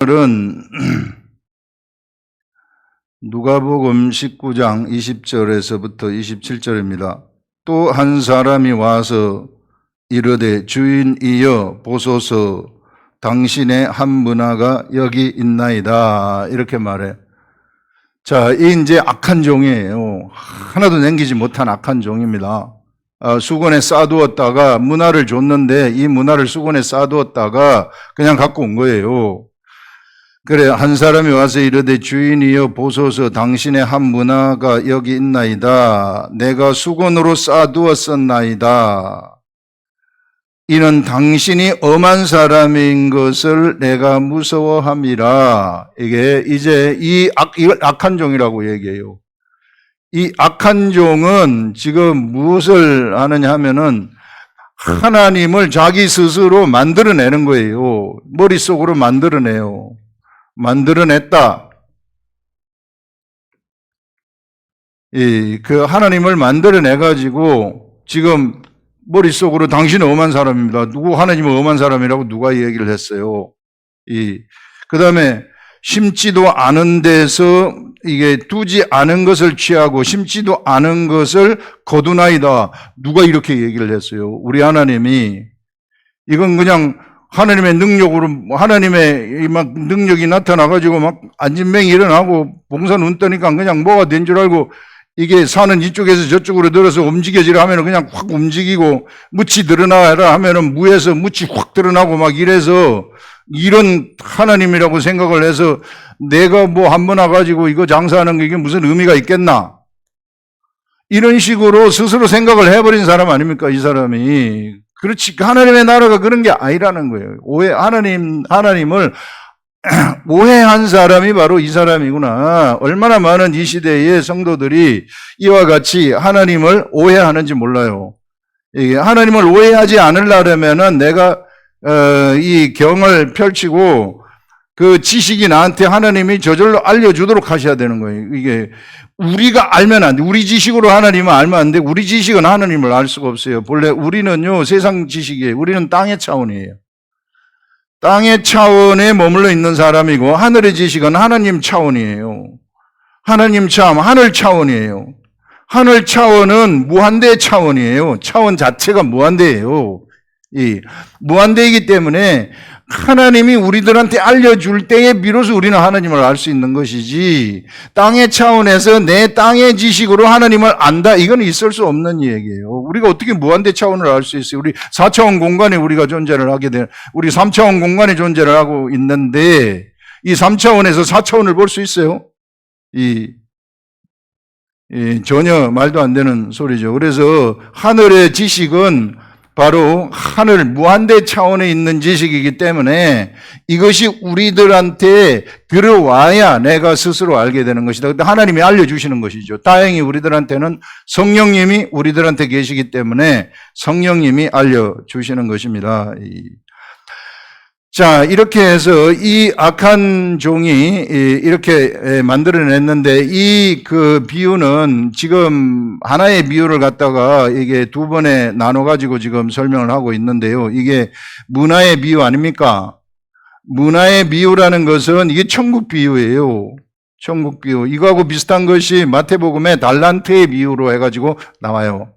오늘은 누가복음 19장 20절에서부터 27절입니다. 또 한 사람이 와서 이르되 주인이여 보소서 당신의 한 문화가 여기 있나이다. 이렇게 말해. 자, 이 이제 악한 종이에요. 하나도 남기지 못한 악한 종입니다. 수건에 싸두었다가 문화를 줬는데 이 문화를 수건에 싸두었다가 그냥 갖고 온 거예요. 그래, 한 사람이 와서 이르되 주인이여 보소서 당신의 한 문화가 여기 있나이다. 내가 수건으로 싸두었었나이다. 이는 당신이 엄한 사람인 것을 내가 무서워함이라. 이게 이제 이걸 악한 종이라고 얘기해요. 이 악한 종은 지금 무엇을 하느냐 하면은 하나님을 자기 스스로 만들어내는 거예요. 머릿속으로 만들어내요. 만들어냈다. 그 하나님을 만들어내가지고 지금 머릿속으로 당신은 엄한 사람입니다. 누구 하나님은 엄한 사람이라고 누가 얘기를 했어요. 그 다음에 심지도 않은 데서 이게 두지 않은 것을 취하고 심지도 않은 것을 거두나이다. 누가 이렇게 얘기를 했어요? 우리 하나님이. 이건 그냥 하나님의 능력으로, 하나님의 막 능력이 나타나가지고 막 안진뱅이 일어나고 봉사 눈 뜨니까 그냥 뭐가 된 줄 알고 이게 산은 이쪽에서 저쪽으로 들어서 움직여지라 하면은 그냥 확 움직이고 묻이 드러나라 하면은 무에서 묻이 확 드러나고 막 이래서 이런 하나님이라고 생각을 해서 내가 뭐 한 번 와가지고 이거 장사하는 게 이게 무슨 의미가 있겠나? 이런 식으로 스스로 생각을 해버린 사람 아닙니까? 이 사람이. 그렇지. 하나님의 나라가 그런 게 아니라는 거예요. 하나님을 오해한 사람이 바로 이 사람이구나. 얼마나 많은 이 시대의 성도들이 이와 같이 하나님을 오해하는지 몰라요. 하나님을 오해하지 않으려면은 내가 이 경을 펼치고 그 지식이 나한테 하나님이 저절로 알려주도록 하셔야 되는 거예요. 이게 우리가 알면 안 돼. 우리 지식으로 하나님을 알면 안 돼. 우리 지식은 하나님을 알 수가 없어요. 본래 우리는요, 세상 지식이에요. 우리는 땅의 차원이에요. 땅의 차원에 머물러 있는 사람이고, 하늘의 지식은 하나님 차원이에요. 하나님 차원, 하늘 차원이에요. 하늘 차원은 무한대 차원이에요. 차원 자체가 무한대예요. 무한대이기 때문에 하나님이 우리들한테 알려줄 때에 비로소 우리는 하나님을 알 수 있는 것이지, 땅의 차원에서 내 땅의 지식으로 하나님을 안다, 이건 있을 수 없는 얘기예요. 우리가 어떻게 무한대 차원을 알 수 있어요? 우리 4차원 공간에 우리가 존재를 하게 되는, 우리 3차원 공간에 존재를 하고 있는데 이 3차원에서 4차원을 볼 수 있어요? 전혀 말도 안 되는 소리죠. 그래서 하늘의 지식은 바로 하늘 무한대 차원에 있는 지식이기 때문에 이것이 우리들한테 들어와야 내가 스스로 알게 되는 것이다. 근데 하나님이 알려주시는 것이죠. 다행히 우리들한테는 성령님이 우리들한테 계시기 때문에 성령님이 알려주시는 것입니다. 자, 이렇게 해서 이 악한 종이 이렇게 만들어냈는데, 그 비유는 지금 하나의 비유를 갖다가 이게 두 번에 나눠가지고 지금 설명을 하고 있는데요. 이게 문화의 비유 아닙니까? 문화의 비유라는 것은 이게 천국 비유예요. 천국 비유. 이거하고 비슷한 것이 마태복음의 달란트의 비유로 해가지고 나와요.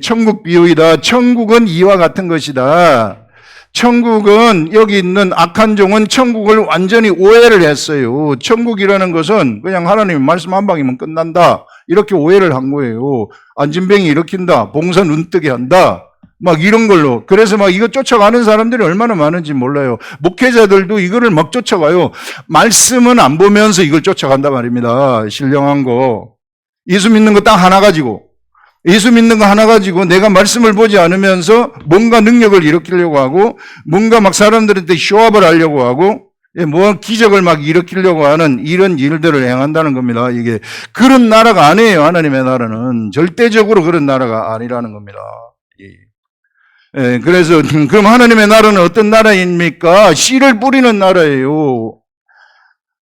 천국 비유이다. 천국은 이와 같은 것이다. 천국은, 여기 있는 악한 종은 천국을 완전히 오해를 했어요. 천국이라는 것은 그냥 하나님 말씀 한 방이면 끝난다, 이렇게 오해를 한 거예요. 안진뱅이 일으킨다, 봉사 눈뜨게 한다, 막 이런 걸로. 그래서 막 이거 쫓아가는 사람들이 얼마나 많은지 몰라요. 목회자들도 이거를 막 쫓아가요. 말씀은 안 보면서 이걸 쫓아간단 말입니다. 신령한 거, 예수 믿는 거 딱 하나 가지고, 예수 믿는 거 하나 가지고 내가 말씀을 보지 않으면서 뭔가 능력을 일으키려고 하고, 뭔가 막 사람들한테 쇼업을 하려고 하고, 뭐 기적을 막 일으키려고 하는 이런 일들을 행한다는 겁니다. 이게 그런 나라가 아니에요. 하나님의 나라는 절대적으로 그런 나라가 아니라는 겁니다. 그래서 그럼 하나님의 나라는 어떤 나라입니까? 씨를 뿌리는 나라예요.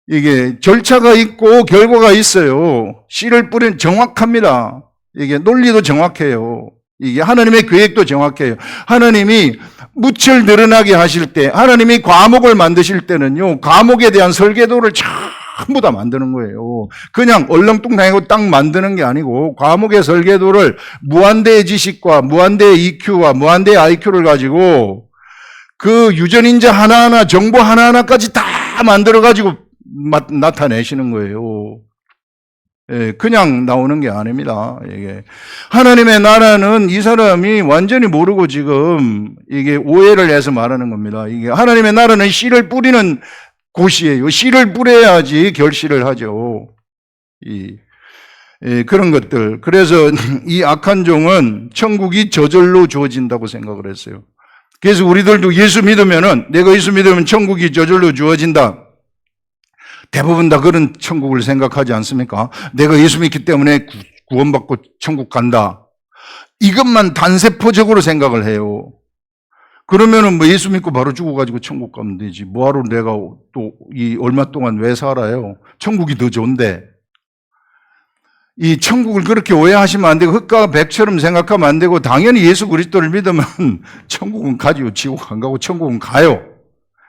이게 절차가 있고 결과가 있어요. 씨를 뿌리는, 정확합니다. 이게 논리도 정확해요. 이게 하나님의 계획도 정확해요. 하나님이 무철 드러나게 하실 때, 하나님이 과목을 만드실 때는요, 과목에 대한 설계도를 전부 다 만드는 거예요. 그냥 얼렁뚱땅하고 딱 만드는 게 아니고, 과목의 설계도를 무한대의 지식과 무한대의 EQ와 무한대의 IQ를 가지고 그 유전인자 하나하나, 정보 하나하나까지 다 만들어가지고 나타내시는 거예요. 예, 그냥 나오는 게 아닙니다. 이게 하나님의 나라는 이 사람이 완전히 모르고 지금 이게 오해를 해서 말하는 겁니다. 이게 하나님의 나라는 씨를 뿌리는 곳이에요. 씨를 뿌려야지 결실을 하죠. 그런 것들. 그래서 이 악한 종은 천국이 저절로 주어진다고 생각을 했어요. 그래서 우리들도 예수 믿으면은, 내가 예수 믿으면 천국이 저절로 주어진다. 대부분 다 그런 천국을 생각하지 않습니까? 내가 예수 믿기 때문에 구원받고 천국 간다. 이것만 단세포적으로 생각을 해요. 그러면은 뭐 예수 믿고 바로 죽어가지고 천국 가면 되지. 뭐하러 내가 또 이 얼마 동안 왜 살아요? 천국이 더 좋은데. 이 천국을 그렇게 오해하시면 안 되고 흙과 백처럼 생각하면 안 되고, 당연히 예수 그리스도를 믿으면 천국은 가지고 지옥 안 가고 천국은 가요.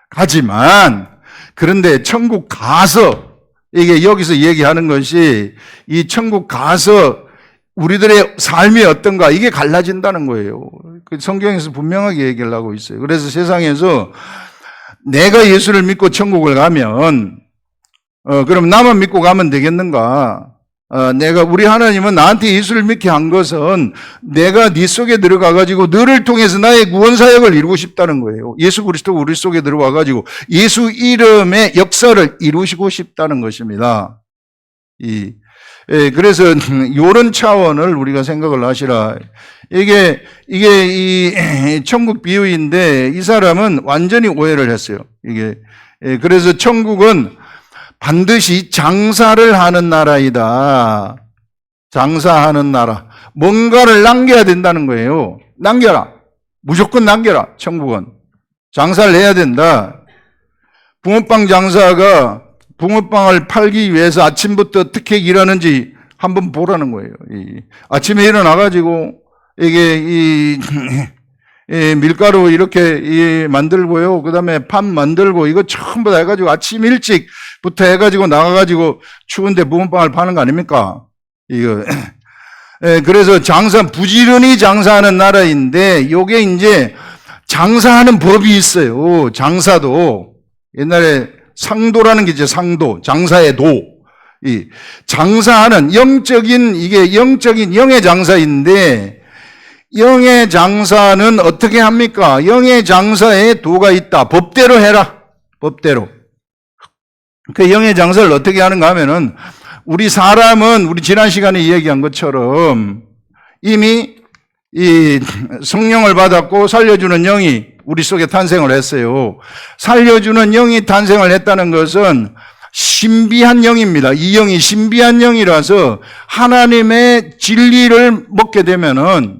가지만 그런데 천국 가서, 이게 여기서 얘기하는 것이 이 천국 가서 우리들의 삶이 어떤가, 이게 갈라진다는 거예요. 성경에서 분명하게 얘기를 하고 있어요. 그래서 세상에서 내가 예수를 믿고 천국을 가면 그럼 나만 믿고 가면 되겠는가? 우리 하나님은 나한테 예수를 믿게 한 것은 내가 네 속에 들어가가지고 너를 통해서 나의 구원사역을 이루고 싶다는 거예요. 예수 그리스도가 우리 속에 들어와가지고 예수 이름의 역사를 이루시고 싶다는 것입니다. 그래서 이런 차원을 우리가 생각을 하시라. 이게 이 천국 비유인데 이 사람은 완전히 오해를 했어요. 그래서 천국은 반드시 장사를 하는 나라이다. 장사하는 나라. 뭔가를 남겨야 된다는 거예요. 남겨라. 무조건 남겨라. 천국은. 장사를 해야 된다. 붕어빵 장사가 붕어빵을 팔기 위해서 아침부터 어떻게 일하는지 한번 보라는 거예요. 아침에 일어나가지고 이게 밀가루 이렇게 만들고요. 그 다음에 팥 만들고 이거 전부 다 해가지고 아침 일찍부터 해가지고 나가가지고 추운데 붕어빵을 파는 거 아닙니까? 그래서 부지런히 장사하는 나라인데, 요게 이제 장사하는 법이 있어요. 장사도. 옛날에 상도라는 게 이제 상도, 장사의 도. 장사하는 영적인 영의 장사인데, 영의 장사는 어떻게 합니까? 영의 장사에 도가 있다. 법대로 해라. 법대로. 그 영의 장사를 어떻게 하는가 하면은, 우리 지난 시간에 얘기한 것처럼 이미 이 성령을 받았고 살려주는 영이 우리 속에 탄생을 했어요. 살려주는 영이 탄생을 했다는 것은 신비한 영입니다. 이 영이 신비한 영이라서 하나님의 진리를 먹게 되면은,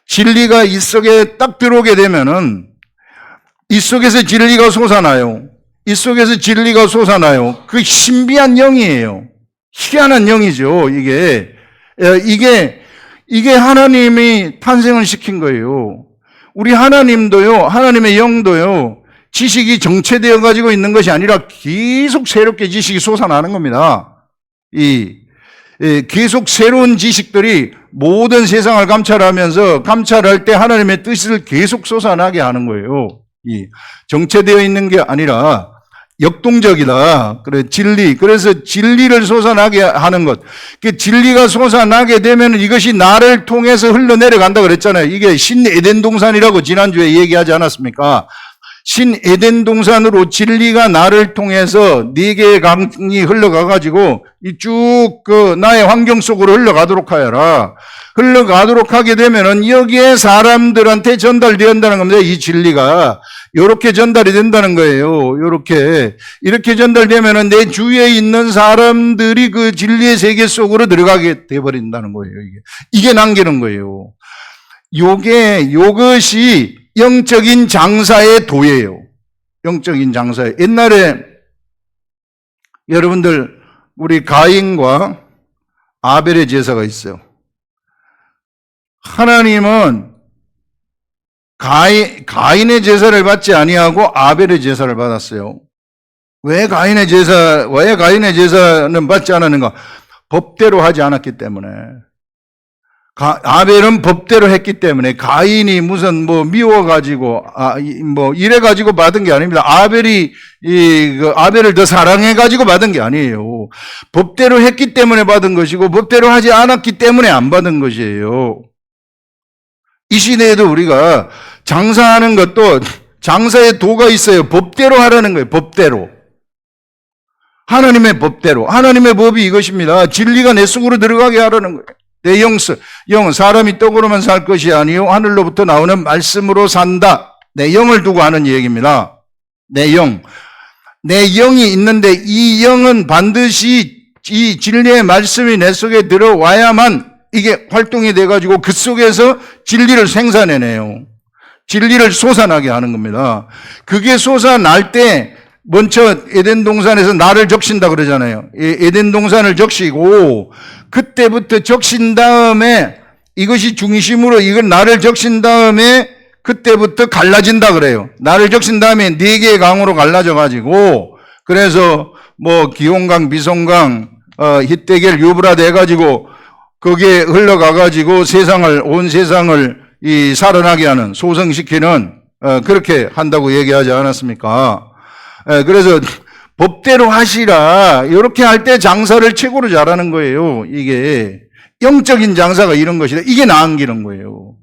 진리가 이 속에 딱 들어오게 되면은 이 속에서 진리가 솟아나요. 이 속에서 진리가 솟아나요. 그 신비한 영이에요. 희한한 영이죠. 이게 하나님이 탄생을 시킨 거예요. 우리 하나님도요, 하나님의 영도요, 지식이 정체되어 가지고 있는 것이 아니라 계속 새롭게 지식이 솟아나는 겁니다. 계속 새로운 지식들이 모든 세상을 감찰할 때 하나님의 뜻을 계속 솟아나게 하는 거예요. 정체되어 있는 게 아니라 역동적이다. 그래서 진리를 솟아나게 하는 것. 진리가 솟아나게 되면 이것이 나를 통해서 흘러내려간다 그랬잖아요. 이게 신에덴 동산이라고 지난주에 얘기하지 않았습니까? 신에덴 동산으로 진리가 나를 통해서 4개의 강이 흘러가가지고 쭉 나의 환경 속으로 흘러가도록 하여라. 흘러가도록 하게 되면은 여기에 사람들한테 전달된다는 겁니다. 이 진리가. 요렇게 전달이 된다는 거예요. 이렇게 전달되면은 내 주위에 있는 사람들이 그 진리의 세계 속으로 들어가게 돼버린다는 거예요. 이게 남기는 거예요. 요것이 영적인 장사의 도예요. 영적인 장사의. 옛날에 여러분들 우리 가인과 아벨의 제사가 있어요. 하나님은 가인의 제사를 받지 아니하고 아벨의 제사를 받았어요. 왜 가인의 제사는 받지 않았는가? 법대로 하지 않았기 때문에. 아벨은 법대로 했기 때문에. 가인이 무슨 미워가지고 이래가지고 받은 게 아닙니다. 아벨이 아벨을 더 사랑해가지고 받은 게 아니에요. 법대로 했기 때문에 받은 것이고 법대로 하지 않았기 때문에 안 받은 것이에요. 이 시대에도 우리가 장사하는 것도 장사의 도가 있어요. 법대로 하라는 거예요. 법대로. 하나님의 법대로. 하나님의 법이 이것입니다. 진리가 내 속으로 들어가게 하라는 거예요. 내 영은 사람이 떡으로만 살 것이 아니요 하늘로부터 나오는 말씀으로 산다. 내 영을 두고 하는 얘기입니다. 내 영. 내 영이 있는데 이 영은 반드시 이 진리의 말씀이 내 속에 들어와야만 이게 활동이 돼가지고 그 속에서 진리를 생산해내요. 진리를 솟아나게 하는 겁니다. 그게 솟아날 때 먼저 에덴 동산에서 나를 적신다 그러잖아요. 에덴 동산을 적시고 그때부터 적신 다음에 이것이 중심으로 이건 나를 적신 다음에 그때부터 갈라진다 그래요. 나를 적신 다음에 4개의 강으로 갈라져 가지고 그래서 기온강, 비송강, 히데겔, 유브라데 해가지고 거기에 흘러가 가지고 온 세상을 살아나게 하는 소성시키는 그렇게 한다고 얘기하지 않았습니까? 그래서 법대로 하시라. 이렇게 할 때 장사를 최고로 잘하는 거예요. 이게 영적인 장사가 이런 것이다. 이게 나은기는 거예요.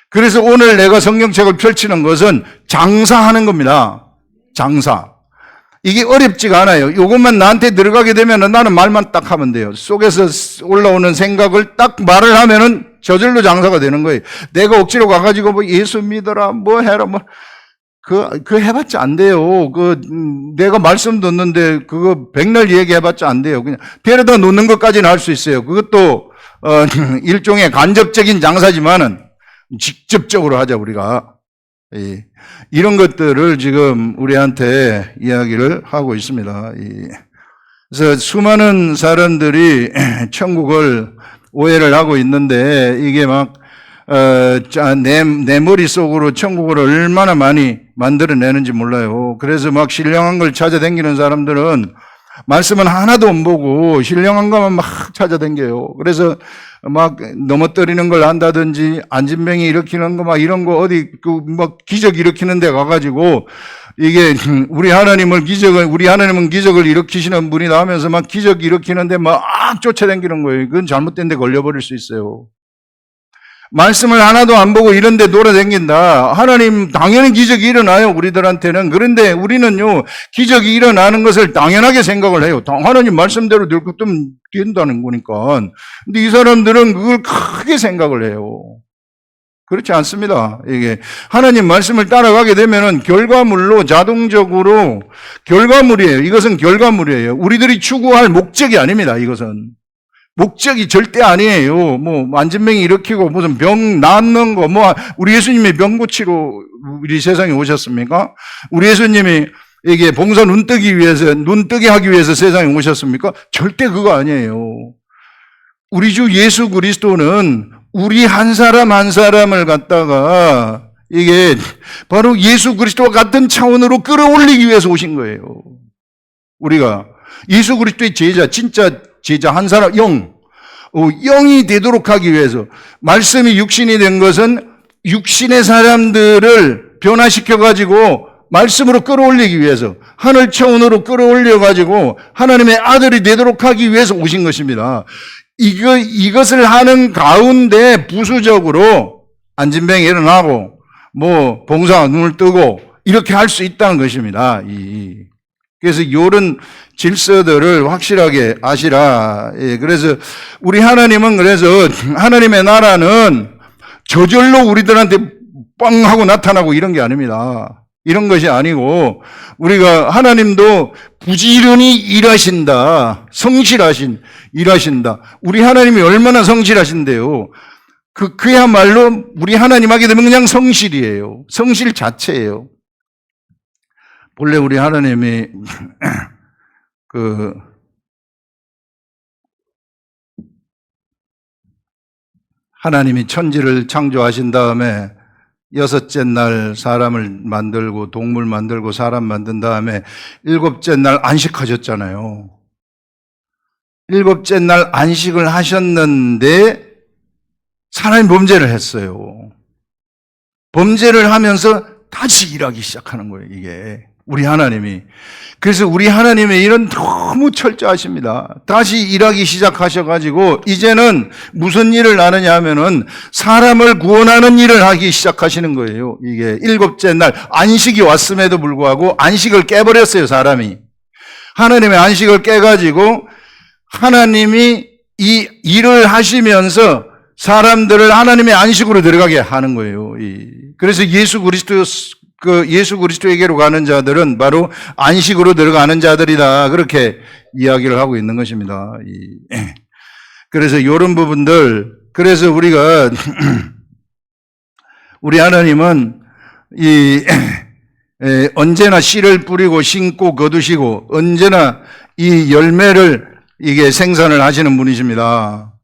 그래서 오늘 내가 성경책을 펼치는 것은 장사하는 겁니다. 장사. 이게 어렵지가 않아요. 이것만 나한테 들어가게 되면 나는 말만 딱 하면 돼요. 속에서 올라오는 생각을 딱 말을 하면은 저절로 장사가 되는 거예요. 내가 억지로 가가지고 예수 믿어라, 해라, 그거 해봤자 안 돼요. 내가 말씀 듣는데 그거 백날 얘기해봤자 안 돼요. 그냥 데려다 놓는 것까지는 할 수 있어요. 그것도, 일종의 간접적인 장사지만은 직접적으로 하자, 우리가. 이런 것들을 지금 우리한테 이야기를 하고 있습니다. 그래서 수많은 사람들이 천국을 오해를 하고 있는데 이게 내 머릿속으로 천국을 얼마나 많이 만들어내는지 몰라요. 그래서 신령한 걸 찾아다니는 사람들은 말씀은 하나도 안 보고 신령한 것만 막 찾아다녀요. 그래서 넘어뜨리는 걸 한다든지 안진뱅이 일으키는 거 이런 거 어디 기적 일으키는 데 가가지고 이게 우리 하나님은 기적을 일으키시는 분이다 하면서 기적 일으키는데 쫓아다니는 거예요. 그건 잘못된 데 걸려버릴 수 있어요. 말씀을 하나도 안 보고 이런 데 돌아다닌다. 하나님 당연히 기적이 일어나요. 우리들한테는. 그런데 우리는요. 기적이 일어나는 것을 당연하게 생각을 해요. 하나님 말씀대로 될 것도 된다는 거니까. 근데 이 사람들은 그걸 크게 생각을 해요. 그렇지 않습니다. 이게 하나님 말씀을 따라가게 되면은 결과물로 자동적으로 결과물이에요. 이것은 결과물이에요. 우리들이 추구할 목적이 아닙니다. 이것은. 목적이 절대 아니에요. 안진뱅이 일으키고 무슨 병 낫는 거, 우리 예수님이 병 고치러 우리 세상에 오셨습니까? 우리 예수님이 이게 봉사 눈 뜨게 하기 위해서 세상에 오셨습니까? 절대 그거 아니에요. 우리 주 예수 그리스도는 우리 한 사람 한 사람을 갖다가 이게 바로 예수 그리스도와 같은 차원으로 끌어올리기 위해서 오신 거예요. 우리가 예수 그리스도의 제자, 진짜 제자 한 사람, 영이 되도록 하기 위해서 말씀이 육신이 된 것은 육신의 사람들을 변화시켜가지고 말씀으로 끌어올리기 위해서 하늘 차원으로 끌어올려가지고 하나님의 아들이 되도록 하기 위해서 오신 것입니다. 이것을 하는 가운데 부수적으로 안진뱅이 일어나고 봉사가 눈을 뜨고 이렇게 할 수 있다는 것입니다. 그래서 이런 질서들을 확실하게 아시라. 그래서 우리 하나님은 하나님의 나라는 저절로 우리들한테 뻥 하고 나타나고 이런 게 아닙니다. 이런 것이 아니고 우리가 하나님도 부지런히 일하신다. 일하신다. 우리 하나님이 얼마나 성실하신데요. 그야말로 우리 하나님 하게 되면 그냥 성실이에요. 성실 자체예요. 본래 우리 하나님이 하나님이 천지를 창조하신 다음에 6째 날 사람을 만들고 동물 만들고 사람 만든 다음에 7째 날 안식하셨잖아요. 7째 날 안식을 하셨는데 사람이 범죄를 했어요. 범죄를 하면서 다시 일하기 시작하는 거예요, 이게. 우리 하나님이. 그래서 우리 하나님의 일은 너무 철저하십니다. 다시 일하기 시작하셔가지고 이제는 무슨 일을 하느냐 하면은 사람을 구원하는 일을 하기 시작하시는 거예요. 이게 7째 날 안식이 왔음에도 불구하고 안식을 깨버렸어요, 사람이. 하나님의 안식을 깨가지고 하나님이 이 일을 하시면서 사람들을 하나님의 안식으로 들어가게 하는 거예요. 그래서 예수 그리스도에게로 가는 자들은 바로 안식으로 들어가는 자들이다. 그렇게 이야기를 하고 있는 것입니다. 그래서 이런 부분들, 그래서 우리가 우리 하나님은 언제나 씨를 뿌리고 심고 거두시고 언제나 이 열매를 이게 생산을 하시는 분이십니다.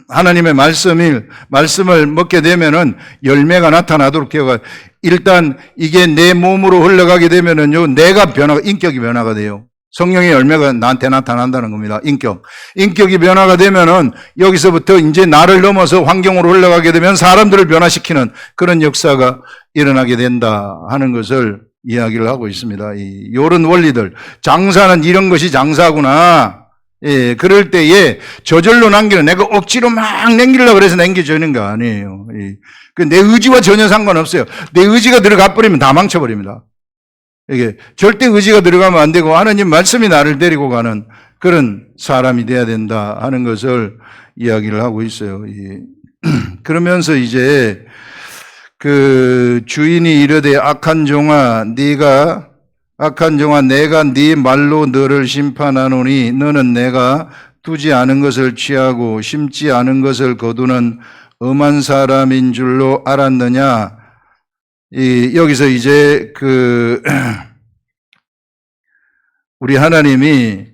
하나님의 말씀을 먹게 되면은 열매가 나타나도록 해요. 일단 이게 내 몸으로 흘러가게 되면은요, 인격이 변화가 돼요. 성령의 열매가 나한테 나타난다는 겁니다. 인격이 변화가 되면은 여기서부터 이제 나를 넘어서 환경으로 흘러가게 되면 사람들을 변화시키는 그런 역사가 일어나게 된다 하는 것을 이야기를 하고 있습니다. 이런 원리들. 장사는 이런 것이 장사구나. 그럴 때에 저절로 내가 억지로 막 남기려고 해서 남겨주는 거 아니에요. 내 의지와 전혀 상관없어요. 내 의지가 들어가 버리면 다 망쳐버립니다. 이게 절대 의지가 들어가면 안 되고 하나님 말씀이 나를 데리고 가는 그런 사람이 돼야 된다 하는 것을 이야기를 하고 있어요. 그러면서 이제 그 주인이 이르되 악한 종아 내가 네 말로 너를 심판하노니 너는 내가 두지 않은 것을 취하고 심지 않은 것을 거두는 엄한 사람인 줄로 알았느냐. 여기서 이제 우리 하나님이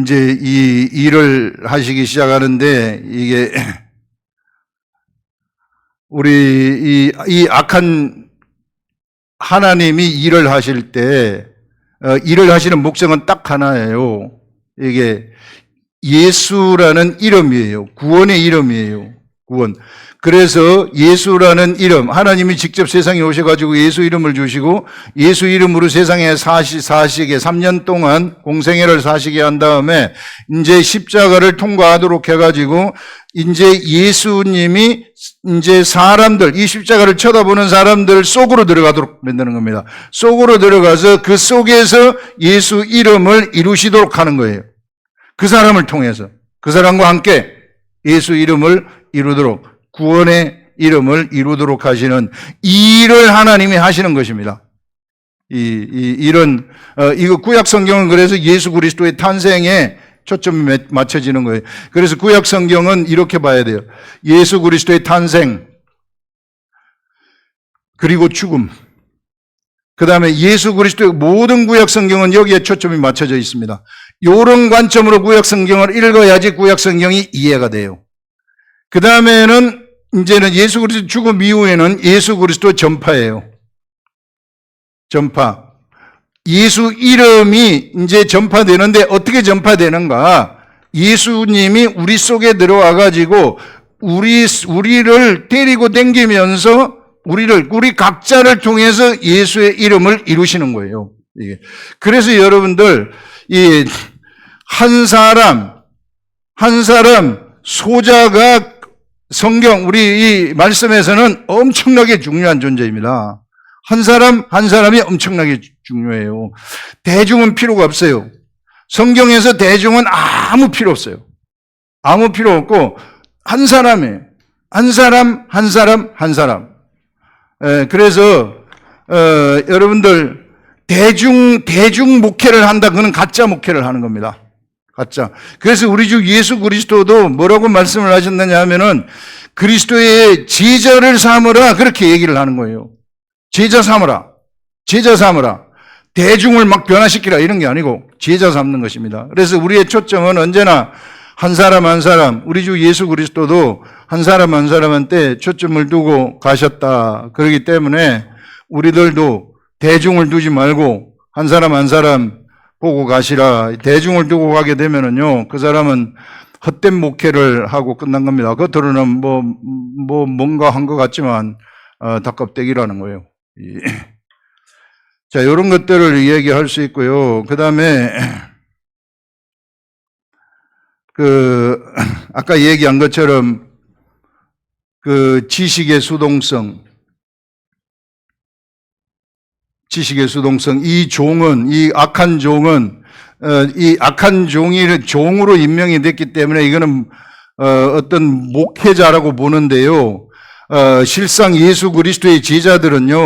이제 이 일을 하시기 시작하는데 이게 우리 이 악한 하나님이 일을 하실 때 일을 하시는 목적은 딱 하나예요. 이게 예수라는 이름이에요. 구원의 이름이에요. 구원. 그래서 예수라는 이름, 하나님이 직접 세상에 오셔가지고 예수 이름을 주시고 예수 이름으로 세상에 사시게 3년 동안 공생애를 사시게 한 다음에 이제 십자가를 통과하도록 해가지고 이제 예수님이 이제 사람들, 이 십자가를 쳐다보는 사람들 속으로 들어가도록 만드는 겁니다. 속으로 들어가서 그 속에서 예수 이름을 이루시도록 하는 거예요. 그 사람을 통해서, 그 사람과 함께 예수 이름을 이루도록, 구원의 이름을 이루도록 하시는 이 일을 하나님이 하시는 것입니다. 이거 구약 성경은 그래서 예수 그리스도의 탄생에 초점이 맞춰지는 거예요. 그래서 구약 성경은 이렇게 봐야 돼요. 예수 그리스도의 탄생, 그리고 죽음. 그 다음에 예수 그리스도의 모든 구약 성경은 여기에 초점이 맞춰져 있습니다. 이런 관점으로 구약 성경을 읽어야지 구약 성경이 이해가 돼요. 그 다음에는 이제는 예수 그리스도 죽음 이후에는 예수 그리스도 전파예요. 전파. 예수 이름이 이제 전파되는데 어떻게 전파되는가? 예수님이 우리 속에 들어와가지고 우리를 데리고 다니면서 우리 각자를 통해서 예수의 이름을 이루시는 거예요. 그래서 여러분들 한 사람 소자가 성경 우리 이 말씀에서는 엄청나게 중요한 존재입니다. 한 사람이 엄청나게 중요해요. 대중은 필요가 없어요. 성경에서 대중은 아무 필요 없어요. 아무 필요 없고 한 사람이에요. 한 사람. 그래서 여러분들 대중 목회를 한다. 그건 가짜 목회를 하는 겁니다. 가짜. 그래서 우리 주 예수 그리스도도 뭐라고 말씀을 하셨느냐 하면은 그리스도의 제자를 삼으라 그렇게 얘기를 하는 거예요. 제자 삼으라. 대중을 막 변화시키라 이런 게 아니고 제자 삼는 것입니다. 그래서 우리의 초점은 언제나 한 사람 한 사람, 우리 주 예수 그리스도도 한 사람 한 사람한테 초점을 두고 가셨다. 그렇기 때문에 우리들도 대중을 두지 말고 한 사람 한 사람 보고 가시라. 대중을 두고 가게 되면은요, 그 사람은 헛된 목회를 하고 끝난 겁니다. 겉으로는 뭔가 한 것 같지만, 닭껍데기라는 거예요. 자, 이런 것들을 이야기할 수 있고요. 그 다음에, 아까 얘기한 것처럼, 지식의 수동성, 이 악한 종은, 이 악한 종이 종으로 임명이 됐기 때문에 이거는, 어떤 목회자라고 보는데요. 실상 예수 그리스도의 제자들은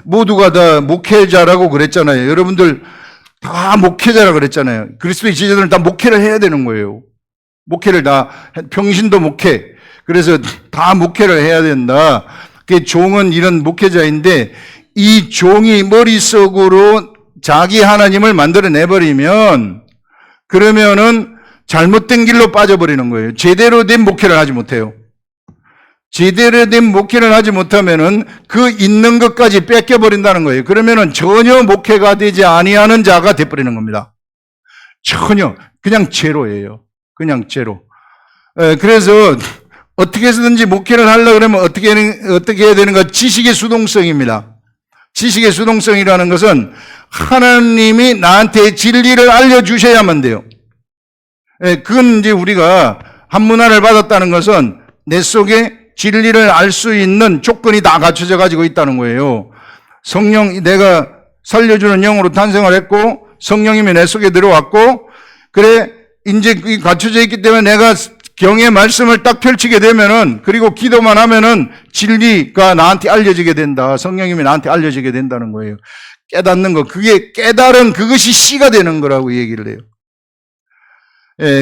모두가 다 목회자라고 그랬잖아요. 여러분들 다 목회자라고 그랬잖아요. 그리스도의 제자들은 다 목회를 해야 되는 거예요. 목회를 다, 평신도 목회. 그래서 다 목회를 해야 된다. 그 종은 이런 목회자인데 이 종이 머릿속으로 자기 하나님을 만들어내버리면 그러면은 잘못된 길로 빠져버리는 거예요. 제대로 된 목회를 하지 못해요. 제대로 된 목회를 하지 못하면은 그 있는 것까지 뺏겨버린다는 거예요. 그러면은 전혀 목회가 되지 아니하는 자가 돼버리는 겁니다. 전혀 그냥 제로예요. 그냥 제로. 그래서 어떻게 해서든지 목회를 하려고 그러면 어떻게 해야 되는가? 지식의 수동성입니다. 지식의 수동성이라는 것은 하나님이 나한테 진리를 알려주셔야만 돼요. 그건 이제 우리가 한문화를 받았다는 것은 내 속에 진리를 알 수 있는 조건이 다 갖춰져 가지고 있다는 거예요. 내가 살려주는 영으로 탄생을 했고, 성령님이 내 속에 들어왔고, 그래, 이제 갖춰져 있기 때문에 내가 경의 말씀을 딱 펼치게 되면은, 그리고 기도만 하면은 진리가 나한테 알려지게 된다. 성령님이 나한테 알려지게 된다는 거예요. 깨닫는 거. 그것이 씨가 되는 거라고 얘기를 해요.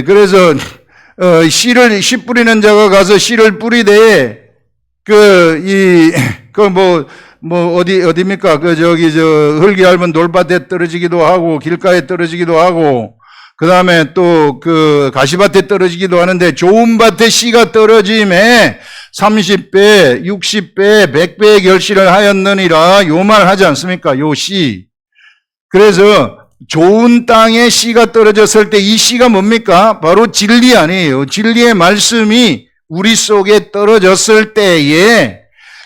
그래서, 씨 뿌리는 자가 가서 씨를 뿌리되, 어디입니까? 흙이 얇은 돌밭에 떨어지기도 하고, 길가에 떨어지기도 하고, 그 다음에 또 가시밭에 떨어지기도 하는데, 좋은 밭에 씨가 떨어짐에 30배, 60배, 100배의 결실을 하였느니라, 요 말 하지 않습니까? 요 씨. 그래서, 좋은 땅에 씨가 떨어졌을 때 이 씨가 뭡니까? 바로 진리 아니에요. 진리의 말씀이 우리 속에 떨어졌을 때에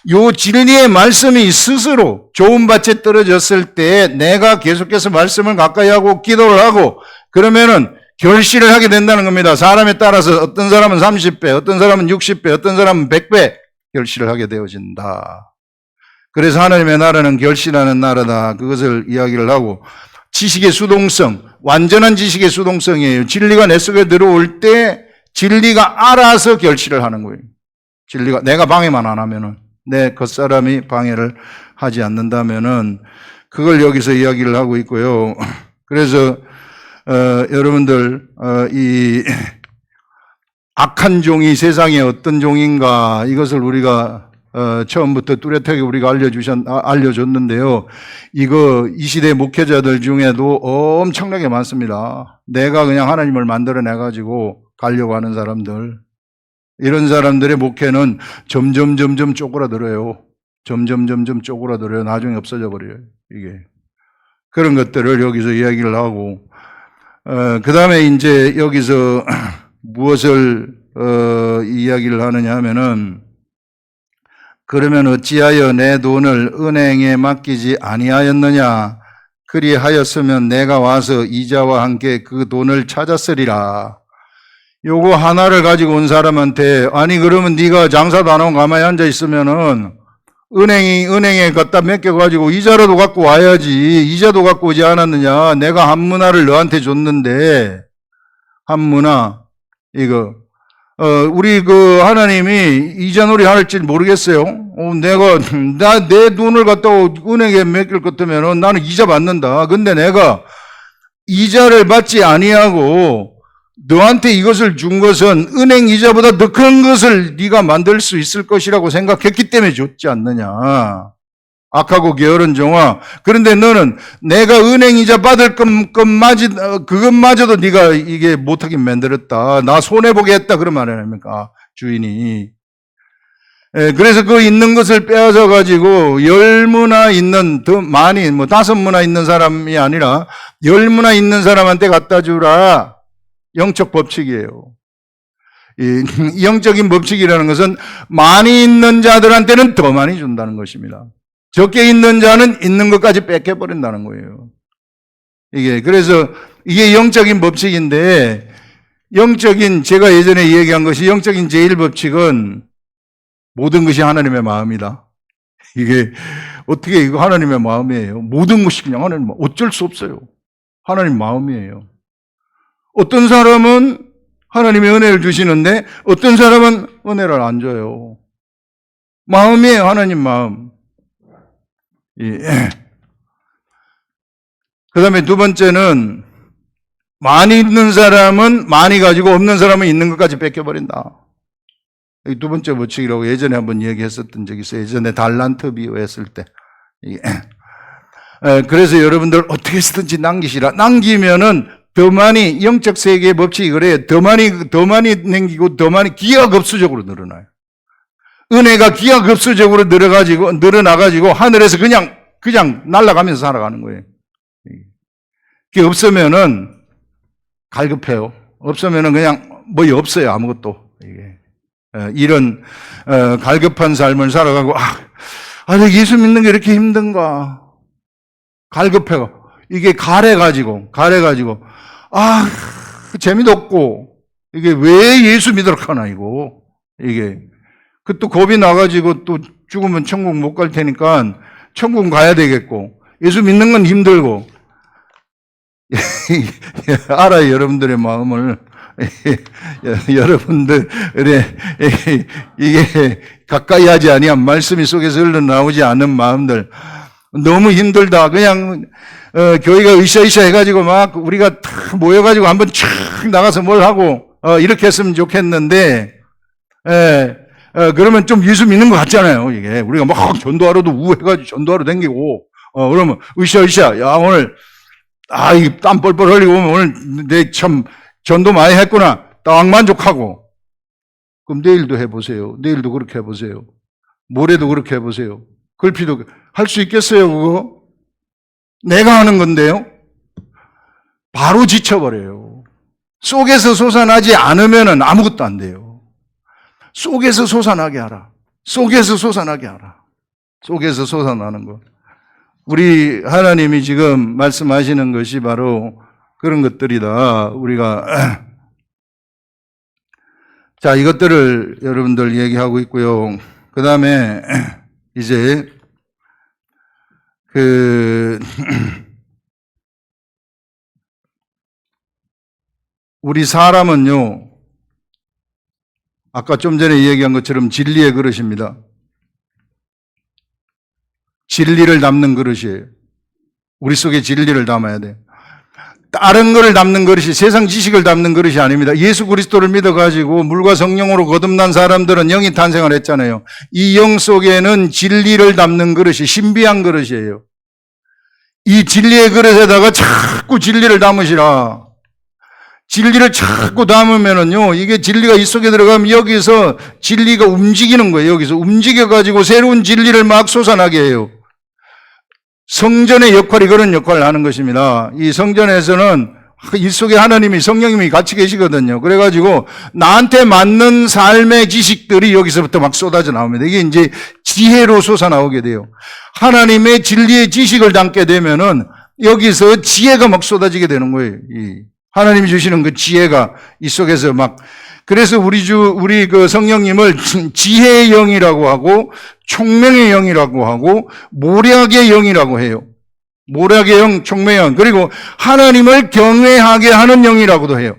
요 진리의 말씀이 스스로 좋은 밭에 떨어졌을 때 내가 계속해서 말씀을 가까이 하고 기도를 하고 그러면은 결실을 하게 된다는 겁니다. 사람에 따라서 어떤 사람은 30배, 어떤 사람은 60배, 어떤 사람은 100배 결실을 하게 되어진다. 그래서 하나님의 나라는 결실하는 나라다. 그것을 이야기를 하고 지식의 수동성, 완전한 지식의 수동성이에요. 진리가 내 속에 들어올 때 진리가 알아서 결실을 하는 거예요. 진리가 내가 방해만 안 하면은 내 겉사람이 방해를 하지 않는다면은 그걸 여기서 이야기를 하고 있고요. 그래서 여러분들 이 악한 종이 세상에 어떤 종인가 이것을 우리가 처음부터 뚜렷하게 우리가 알려줬는데요. 이 시대 목회자들 중에도 엄청나게 많습니다. 내가 그냥 하나님을 만들어내가지고 가려고 하는 사람들. 이런 사람들의 목회는 점점 쪼그라들어요. 점점 쪼그라들어요. 나중에 없어져 버려요. 이게. 그런 것들을 여기서 이야기를 하고, 그 다음에 이제 여기서 무엇을, 이야기를 하느냐 하면은, 그러면 어찌하여 내 돈을 은행에 맡기지 아니하였느냐? 그리하였으면 내가 와서 이자와 함께 그 돈을 찾았으리라. 요거 하나를 가지고 온 사람한테 아니 그러면 네가 장사도 안 하고 가만히 앉아 있으면은 은행에 갖다 맡겨가지고 이자라도 갖고 와야지. 이자도 갖고 오지 않았느냐? 내가 한문화를 너한테 줬는데 한문화 이거 우리 하나님이 이자놀이 할지 모르겠어요. 내 돈을 갖다가 은행에 맡길 것 같으면 나는 이자 받는다. 근데 내가 이자를 받지 아니하고 너한테 이것을 준 것은 은행 이자보다 더 큰 것을 네가 만들 수 있을 것이라고 생각했기 때문에 줬지 않느냐. 악하고 게으른 종아. 그런데 너는 내가 은행이자 받을 그것마저도 네가 이게 못하게 만들었다. 나 손해보게 했다. 그런 말 아닙니까? 주인이. 그래서 그 있는 것을 빼앗아 가지고 10문화 있는, 더 많이, 5문화 있는 사람이 아니라 10문화 있는 사람한테 갖다 주라. 영적 법칙이에요. 이 영적인 법칙이라는 것은 많이 있는 자들한테는 더 많이 준다는 것입니다. 적게 있는 자는 있는 것까지 뺏겨버린다는 거예요. 그래서 이게 영적인 법칙인데, 제가 예전에 얘기한 것이 영적인 제1법칙은 모든 것이 하나님의 마음이다. 이게 어떻게 이거 하나님의 마음이에요. 모든 것이 그냥 하나님 마음. 어쩔 수 없어요. 하나님 마음이에요. 어떤 사람은 하나님의 은혜를 주시는데 어떤 사람은 은혜를 안 줘요. 마음이에요. 하나님 마음. 그 다음에 두 번째는 많이 있는 사람은 많이 가지고 없는 사람은 있는 것까지 뺏겨버린다. 이 두 번째 법칙이라고 예전에 한번 얘기했었던 적이 있어요. 예전에 달란트 비유했을 때. 그래서 여러분들 어떻게 해서든지 남기시라. 남기면은 더 많이, 영적 세계의 법칙이 그래요. 더 많이 남기고 더 많이 기하급수적으로 늘어나요. 은혜가 기하급수적으로 늘어나가지고 하늘에서 그냥 날아가면서 살아가는 거예요. 그게 없으면은 갈급해요. 없으면은 그냥 뭐 없어요. 아무것도. 이런 갈급한 삶을 살아가고 예수 믿는 게 이렇게 힘든가. 갈급해요. 이게 가래가지고 재미도 없고 이게 왜 예수 믿으러 하나 이거. 그 또 겁이 나가지고 또 죽으면 천국 못 갈 테니까 천국 가야 되겠고 예수 믿는 건 힘들고 알아요. 여러분들의 마음을. 여러분들의 이게 가까이 하지 아니한 말씀이 속에서 흘러나오지 않은 마음들 너무 힘들다. 그냥 교회가 으쌰으쌰 해가지고 막 우리가 다 모여가지고 한번 촥 나가서 뭘 하고 이렇게 했으면 좋겠는데 그러면 좀 예수 믿는 것 같잖아요. 이게 우리가 막 전도하러도 우해가지고 전도하러 다니고 그러면 으쌰으쌰 야 오늘 이 땀 뻘뻘 흘리고 오늘 내 참 전도 많이 했구나. 딱 만족하고. 그럼 내일도 해보세요. 내일도 그렇게 해보세요. 모레도 그렇게 해보세요. 글피도 할 수 있겠어요, 그거? 내가 하는 건데요. 바로 지쳐버려요. 속에서 솟아나지 않으면 아무것도 안 돼요. 속에서 솟아나게 하라. 속에서 솟아나게 하라. 속에서 솟아나는 것. 우리 하나님이 지금 말씀하시는 것이 바로 그런 것들이다. 우리가 자 이것들을 여러분들 얘기하고 있고요. 그 다음에 이제 우리 사람은요 아까 좀 전에 얘기한 것처럼 진리의 그릇입니다. 진리를 담는 그릇이에요. 우리 속에 진리를 담아야 돼요. 다른 거를 담는 그릇이 세상 지식을 담는 그릇이 아닙니다. 예수 그리스도를 믿어가지고 물과 성령으로 거듭난 사람들은 영이 탄생을 했잖아요. 이 영 속에는 진리를 담는 그릇이 신비한 그릇이에요. 이 진리의 그릇에다가 자꾸 진리를 담으시라. 진리를 자꾸 담으면은요, 이게 진리가 이 속에 들어가면 여기서 진리가 움직이는 거예요. 여기서 움직여가지고 새로운 진리를 막 솟아나게 해요. 성전의 역할이 그런 역할을 하는 것입니다. 이 성전에서는 이 속에 하나님이 성령님이 같이 계시거든요. 그래가지고 나한테 맞는 삶의 지식들이 여기서부터 막 쏟아져 나옵니다. 이게 이제 지혜로 솟아나오게 돼요. 하나님의 진리의 지식을 담게 되면은 여기서 지혜가 막 쏟아지게 되는 거예요. 하나님이 주시는 그 지혜가 이 속에서 막 그래서 우리 그 성령님을 지혜의 영이라고 하고 총명의 영이라고 하고 모략의 영이라고 해요. 모략의 영, 총명의 영, 그리고 하나님을 경외하게 하는 영이라고도 해요.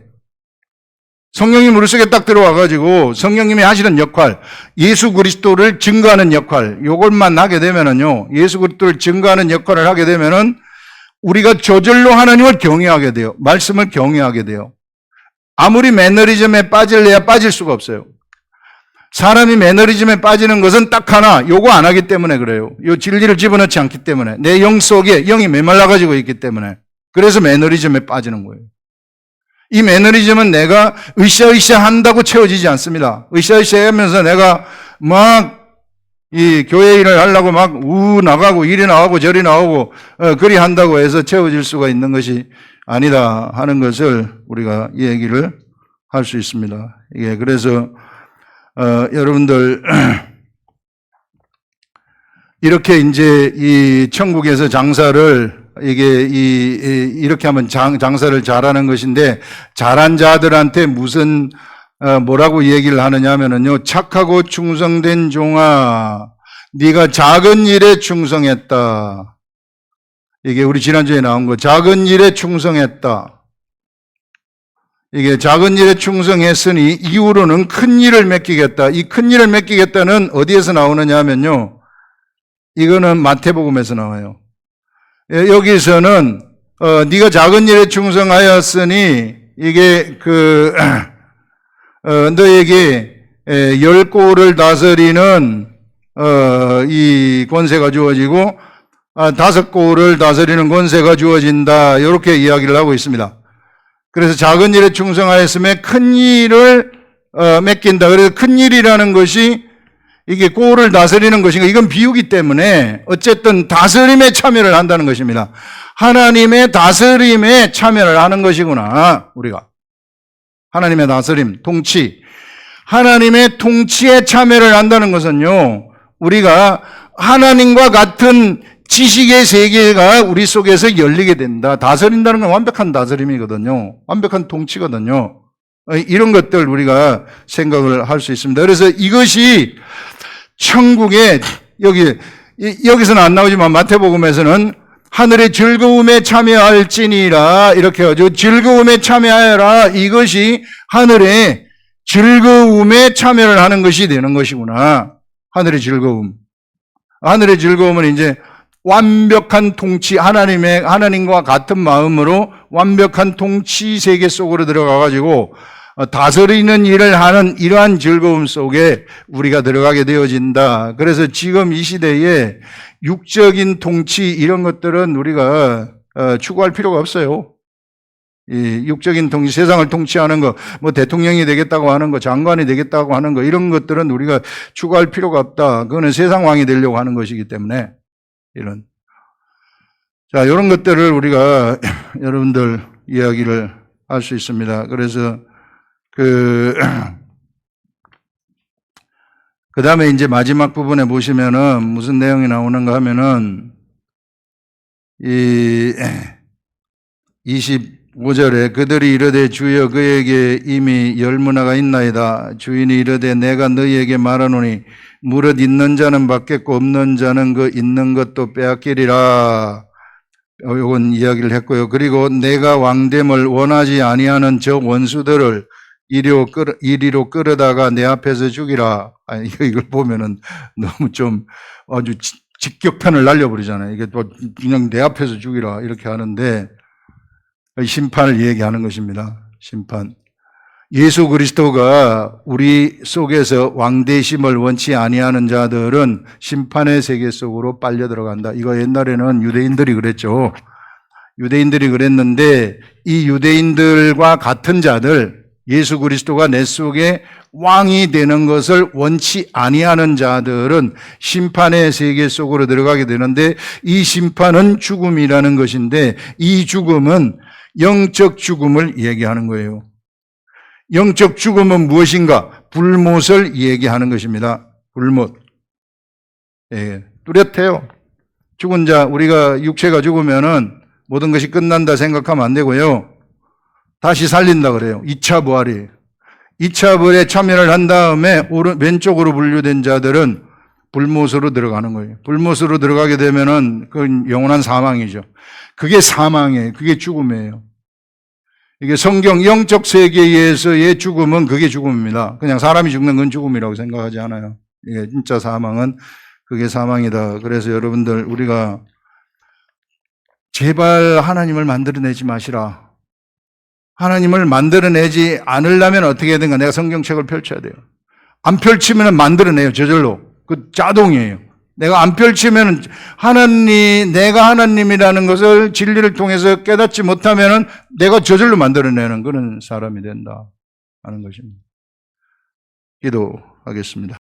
성령님 우리 속에 딱 들어와가지고 성령님이 하시는 역할, 예수 그리스도를 증거하는 역할, 요것만 하게 되면은요, 예수 그리스도를 증거하는 역할을 하게 되면은 우리가 저절로 하나님을 경외하게 돼요. 말씀을 경외하게 돼요. 아무리 매너리즘에 빠질래야 빠질 수가 없어요. 사람이 매너리즘에 빠지는 것은 딱 하나, 요거 안 하기 때문에 그래요. 요 진리를 집어넣지 않기 때문에. 내 영 속에 영이 메말라가지고 있기 때문에. 그래서 매너리즘에 빠지는 거예요. 이 매너리즘은 내가 으쌰으쌰 한다고 채워지지 않습니다. 으쌰으쌰 하면서 내가 막 이 교회 일을 하려고 막 나가고 이리 나가고 저리 나가고 그리 한다고 해서 채워질 수가 있는 것이 아니다 하는 것을 우리가 얘기를 할 수 있습니다. 예, 그래서 여러분들 이렇게 이제 이 천국에서 장사를 이렇게 하면 장사를 잘하는 것인데, 잘한 자들한테 무슨 뭐라고 얘기를 하느냐면은요, 착하고 충성된 종아, 네가 작은 일에 충성했다. 이게 우리 지난주에 나온 거, 작은 일에 충성했다. 이게 작은 일에 충성했으니 이후로는 큰 일을 맡기겠다. 이 큰 일을 맡기겠다는 어디에서 나오느냐 하면요, 이거는 마태복음에서 나와요. 여기서는 네가 작은 일에 충성하였으니 이게 너에게 10고를 다스리는 이 권세가 주어지고 5고를 다스리는 권세가 주어진다. 이렇게 이야기를 하고 있습니다. 그래서 작은 일에 충성하였으면 큰 일을 맡긴다. 그래서 큰 일이라는 것이 이게 고를 다스리는 것인가? 이건 비유기 때문에 어쨌든 다스림에 참여를 한다는 것입니다. 하나님의 다스림에 참여를 하는 것이구나. 우리가 하나님의 다스림, 통치, 하나님의 통치에 참여를 한다는 것은요, 우리가 하나님과 같은 지식의 세계가 우리 속에서 열리게 된다. 다스린다는 건 완벽한 다스림이거든요. 완벽한 통치거든요. 이런 것들 우리가 생각을 할 수 있습니다. 그래서 이것이 천국에 여기서는 안 나오지만 마태복음에서는 하늘의 즐거움에 참여할지니라 이렇게 하죠. 즐거움에 참여하여라. 이것이 하늘의 즐거움에 참여를 하는 것이 되는 것이구나. 하늘의 즐거움. 하늘의 즐거움은 이제 완벽한 통치, 하나님과 같은 마음으로 완벽한 통치 세계 속으로 들어가가지고 다스리는 일을 하는 이러한 즐거움 속에 우리가 들어가게 되어진다. 그래서 지금 이 시대에 육적인 통치 이런 것들은 우리가 추구할 필요가 없어요. 이 육적인 통치, 세상을 통치하는 거, 뭐 대통령이 되겠다고 하는 거, 장관이 되겠다고 하는 거, 이런 것들은 우리가 추구할 필요가 없다. 그거는 세상 왕이 되려고 하는 것이기 때문에 자, 이런 것들을 우리가 여러분들 이야기를 할 수 있습니다. 그래서 그 다음에 이제 마지막 부분에 보시면은 무슨 내용이 나오는가 하면은 이 25절에 그들이 이르되 주여 그에게 이미 10문화가 있나이다. 주인이 이르되 내가 너희에게 말하노니 무릇 있는 자는 받겠고 없는 자는 그 있는 것도 빼앗기리라. 이건 이야기를 했고요. 그리고 내가 왕됨을 원하지 아니하는 저 원수들을 이리로 끌어다가 내 앞에서 죽이라. 이걸 보면은 너무 좀 아주 직격탄을 날려버리잖아요. 이게 또 그냥 내 앞에서 죽이라 이렇게 하는데 심판을 얘기하는 것입니다. 심판. 예수 그리스도가 우리 속에서 왕되심을 원치 아니하는 자들은 심판의 세계 속으로 빨려 들어간다. 이거 옛날에는 유대인들이 그랬죠. 유대인들이 그랬는데 이 유대인들과 같은 자들, 예수 그리스도가 내 속에 왕이 되는 것을 원치 아니하는 자들은 심판의 세계 속으로 들어가게 되는데 이 심판은 죽음이라는 것인데 이 죽음은 영적 죽음을 얘기하는 거예요. 영적 죽음은 무엇인가? 불못을 얘기하는 것입니다. 불못. 예, 뚜렷해요. 죽은 자, 우리가 육체가 죽으면은 모든 것이 끝난다 생각하면 안 되고요. 다시 살린다 그래요. 2차 부활이에요. 2차 부활에 참여를 한 다음에 왼쪽으로 분류된 자들은 불못으로 들어가는 거예요. 불못으로 들어가게 되면은 그건 영원한 사망이죠. 그게 사망이에요. 그게 죽음이에요. 이게 성경 영적 세계에서의 죽음은 그게 죽음입니다. 그냥 사람이 죽는 건 죽음이라고 생각하지 않아요. 이게 진짜 사망은 그게 사망이다. 그래서 여러분들 우리가 제발 하나님을 만들어내지 마시라. 하나님을 만들어내지 않으려면 어떻게 해야 되는가? 내가 성경책을 펼쳐야 돼요. 안 펼치면 만들어내요. 저절로. 그 자동이에요. 내가 안 펼치면 내가 하나님이라는 것을 진리를 통해서 깨닫지 못하면 내가 저절로 만들어내는 그런 사람이 된다 하는 것입니다. 기도하겠습니다.